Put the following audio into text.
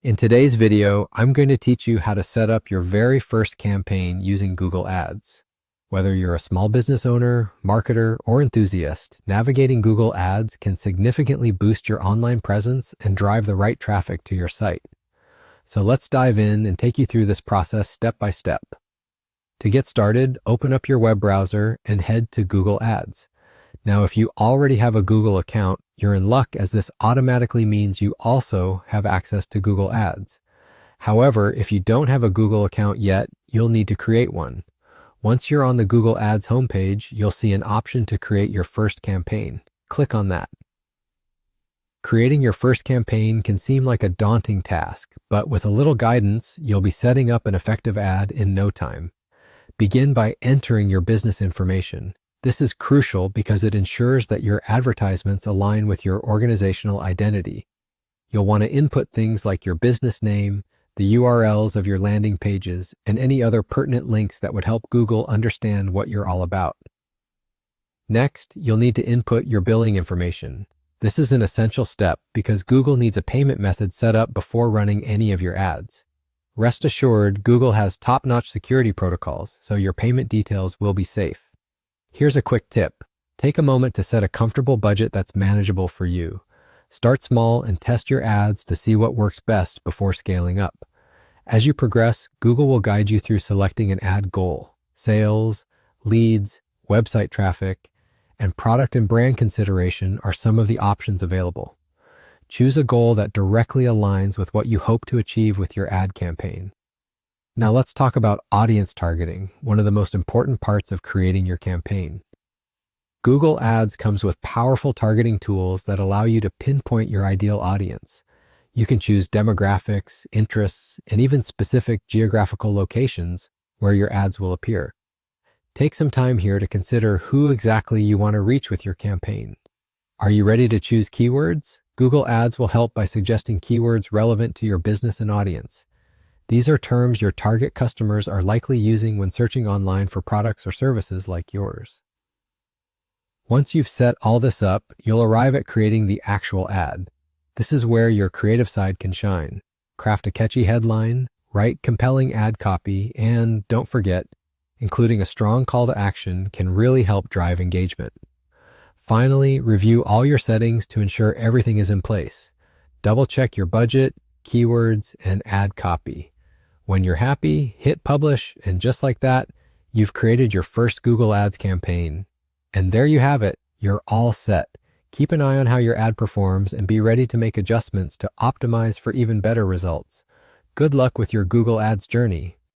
In today's video, I'm going to teach you how to set up your very first campaign using Google Ads. Whether you're a small business owner, marketer, or enthusiast, navigating Google Ads can significantly boost your online presence and drive the right traffic to your site. So let's dive in and take you through this process step by step. To get started, open up your web browser and head to Google Ads. Now, if you already have a Google account, you're in luck, as this automatically means you also have access to Google Ads. However, if you don't have a Google account yet, you'll need to create one. Once you're on the Google Ads homepage, you'll see an option to create your first campaign. Click on that. Creating your first campaign can seem like a daunting task, but with a little guidance, you'll be setting up an effective ad in no time. Begin by entering your business information. This is crucial because it ensures that your advertisements align with your organizational identity. You'll want to input things like your business name, the URLs of your landing pages, and any other pertinent links that would help Google understand what you're all about. Next, you'll need to input your billing information. This is an essential step because Google needs a payment method set up before running any of your ads. Rest assured, Google has top-notch security protocols, so your payment details will be safe. Here's a quick tip. Take a moment to set a comfortable budget that's manageable for you. Start small and test your ads to see what works best before scaling up. As you progress, Google will guide you through selecting an ad goal. Sales, leads, website traffic, and product and brand consideration are some of the options available. Choose a goal that directly aligns with what you hope to achieve with your ad campaign. Now let's talk about audience targeting, one of the most important parts of creating your campaign. Google Ads comes with powerful targeting tools that allow you to pinpoint your ideal audience. You can choose demographics, interests, and even specific geographical locations where your ads will appear. Take some time here to consider who exactly you want to reach with your campaign. Are you ready to choose keywords? Google Ads will help by suggesting keywords relevant to your business and audience. These are terms your target customers are likely using when searching online for products or services like yours. Once you've set all this up, you'll arrive at creating the actual ad. This is where your creative side can shine. Craft a catchy headline, write compelling ad copy, and don't forget, including a strong call to action can really help drive engagement. Finally, review all your settings to ensure everything is in place. Double check your budget, keywords, and ad copy. When you're happy, hit publish, and just like that, you've created your first Google Ads campaign. And there you have it, you're all set. Keep an eye on how your ad performs and be ready to make adjustments to optimize for even better results. Good luck with your Google Ads journey.